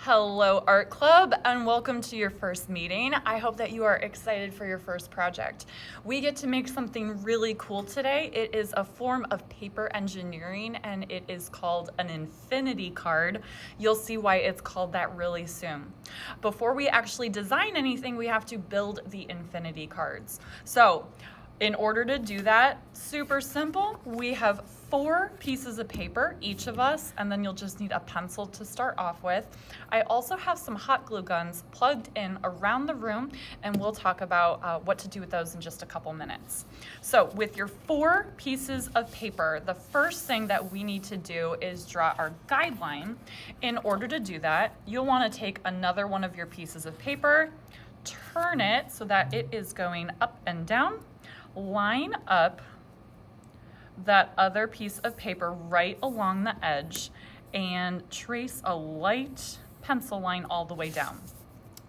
Hello Art Club and welcome to your first meeting. I hope that you are excited for your first project. We get to make something really cool today. It is a form of paper engineering and it is called an infinity card. You'll see why it's called that really soon. Before we actually design anything, we have to build the infinity cards. So in order to do that, super simple, we have 4 pieces of paper, each of us, and then you'll just need a pencil to start off with. I also have some hot glue guns plugged in around the room, and we'll talk about what to do with those in just a couple minutes. So with your 4 pieces of paper, the first thing that we need to do is draw our guideline. In order to do that, you'll want to take another one of your pieces of paper, turn it so that it is going up and down, line up that other piece of paper right along the edge and trace a light pencil line all the way down.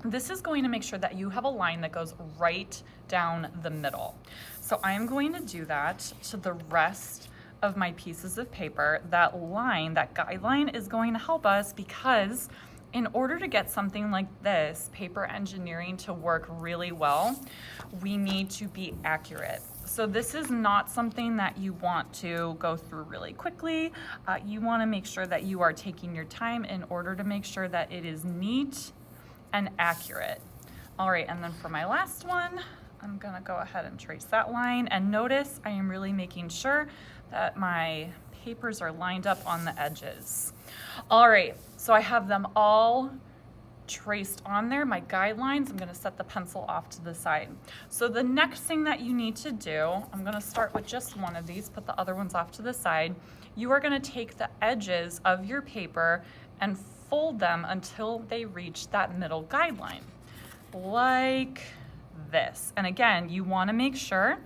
This is going to make sure that you have a line that goes right down the middle. So I am going to do that to the rest of my pieces of paper. That line, that guideline, is going to help us because in order to get something like this, paper engineering, to work really well, we need to be accurate. So this is not something that you want to go through really quickly. You want to make sure that you are taking your time in order to make sure that it is neat and accurate. All right, and then for my last one, I'm gonna go ahead and trace that line, and notice I am really making sure that my papers are lined up on the edges. All right, so I have them all traced on there, my guidelines. I'm gonna set the pencil off to the side. So the next thing that you need to do, I'm gonna start with just one of these, put the other ones off to the side. You are gonna take the edges of your paper and fold them until they reach that middle guideline, like this. And again, you wanna make sure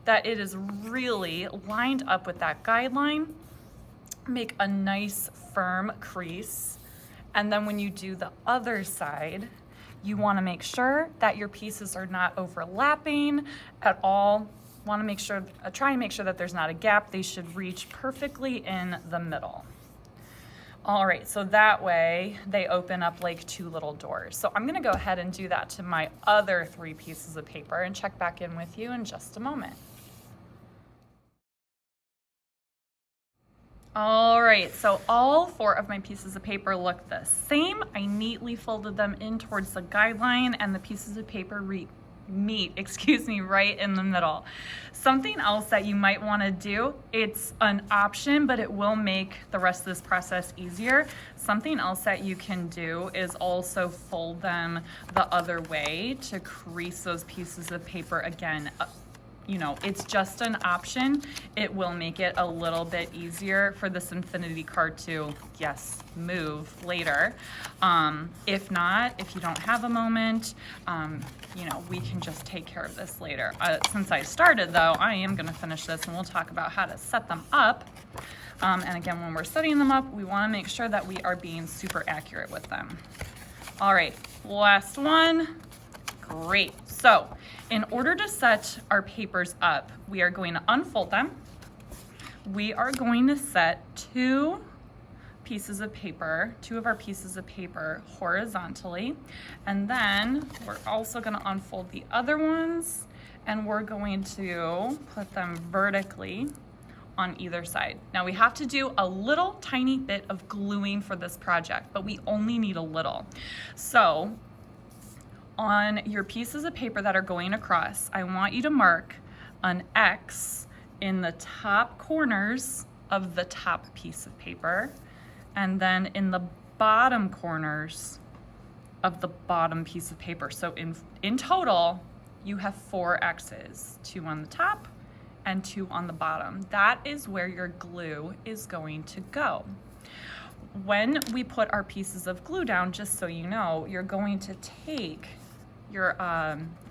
that it is really lined up with that guideline. Make a nice firm crease. And then when you do the other side, you want to make sure that your pieces are not overlapping at all. Want to make sure, try and make sure that there's not a gap. They should reach perfectly in the middle. All right, so that way they open up like 2 little doors. So I'm going to go ahead and do that to my other 3 pieces of paper and check back in with you in just a moment. All right, so all 4 of my pieces of paper look the same. I neatly folded them in towards the guideline and the pieces of paper meet right in the middle. Something else that you might want to do, it's an option, but it will make the rest of this process easier. Something else that you can do is also fold them the other way to crease those pieces of paper again. You know, it's just an option. It will make it a little bit easier for this infinity card to, yes, move later. If not, if you don't have a moment, you know, we can just take care of this later. Since I started though, I am gonna finish this and we'll talk about how to set them up. And again, when we're setting them up, we wanna make sure that we are being super accurate with them. All right, last one. Great. So in order to set our papers up, we are going to unfold them. We are going to set 2 of our pieces of paper horizontally. And then we're also going to unfold the other ones and we're going to put them vertically on either side. Now we have to do a little tiny bit of gluing for this project, but we only need a little. So on your pieces of paper that are going across, I want you to mark an X in the top corners of the top piece of paper, and then in the bottom corners of the bottom piece of paper. So in total, you have 4 X's, 2 on the top and 2 on the bottom. That is where your glue is going to go. When we put our pieces of glue down, just so you know, you're going to take your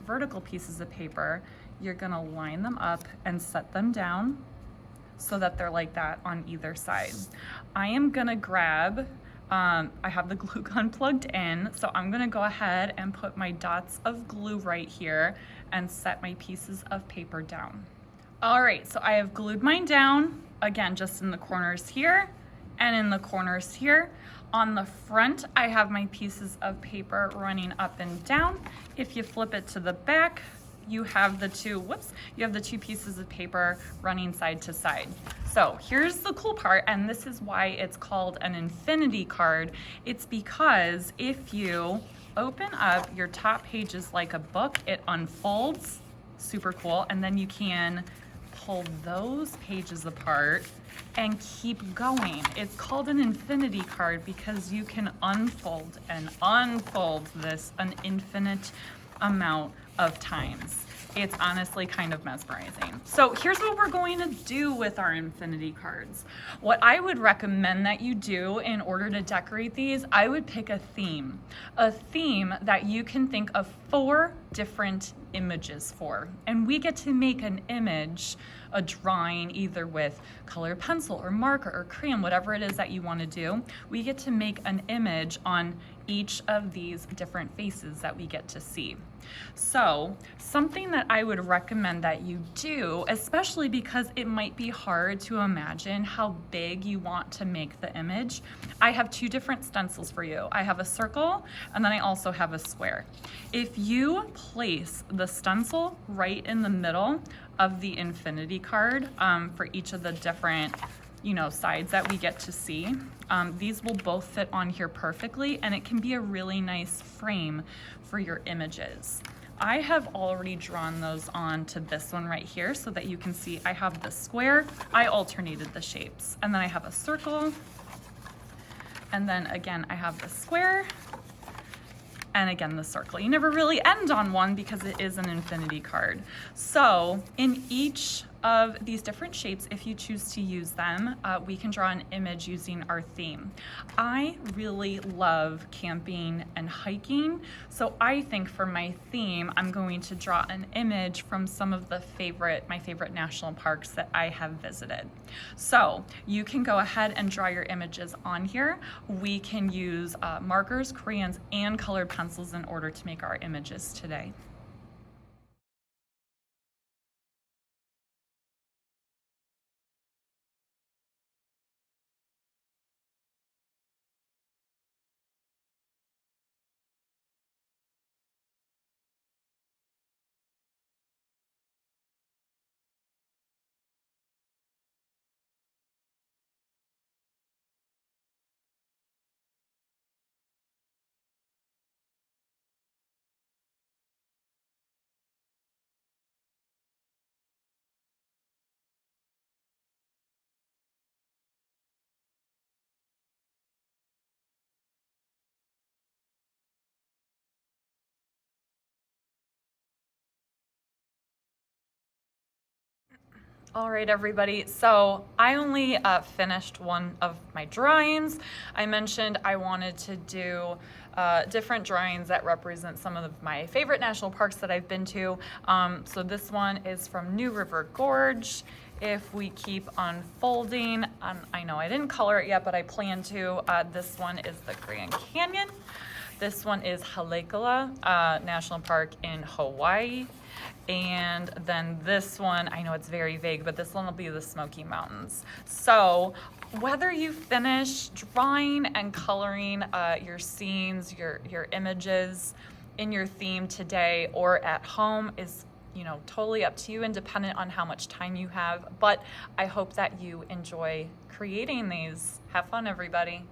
vertical pieces of paper, you're gonna line them up and set them down so that they're like that on either side. I am gonna grab, I have the glue gun plugged in, so I'm gonna go ahead and put my dots of glue right here and set my pieces of paper down. All right, so I have glued mine down, again, just in the corners here, And in the corners here, on the front, I have my pieces of paper running up and down. If you flip it to the back, you have the two pieces of paper running side to side. So here's the cool part, and this is why it's called an infinity card. It's because if you open up your top pages like a book, it unfolds, super cool, and then you can pull those pages apart and keep going. It's called an infinity card because you can unfold and unfold this an infinite amount of times. It's honestly kind of mesmerizing. So here's what we're going to do with our infinity cards. What I would recommend that you do in order to decorate these, I would pick a theme that you can think of 4 different images for. And we get to make an image, a drawing, either with colored pencil or marker or crayon, whatever it is that you want to do. We get to make an image on each of these different faces that we get to see. So something that I would recommend that you do, especially because it might be hard to imagine how big you want to make the image, I have 2 different stencils for you. I have a circle and then I also have a square. If you place the stencil right in the middle of the infinity card for each of the different sides that we get to see, these will both fit on here perfectly, and it can be a really nice frame for your images. I have already drawn those on to this one right here so that you can see I have the square. I alternated the shapes, and then I have a circle, and then again I have the square, and again the circle. You never really end on one because it is an infinity card. So in each of these different shapes, if you choose to use them, we can draw an image using our theme. I really love camping and hiking, so I think for my theme, I'm going to draw an image from some of my favorite national parks that I have visited. So you can go ahead and draw your images on here. We can use markers, crayons, and colored pencils in order to make our images today. All right, everybody. So I only finished one of my drawings. I mentioned I wanted to do different drawings that represent some of my favorite national parks that I've been to. So this one is from New River Gorge. If we keep unfolding, I know I didn't color it yet, but I plan to. This one is the Grand Canyon. This one is Haleakala National Park in Hawaii. And then this one, I know it's very vague, but this one will be the Smoky Mountains. So whether you finish drawing and coloring your scenes, your images in your theme today or at home is totally up to you and dependent on how much time you have. But I hope that you enjoy creating these. Have fun, everybody.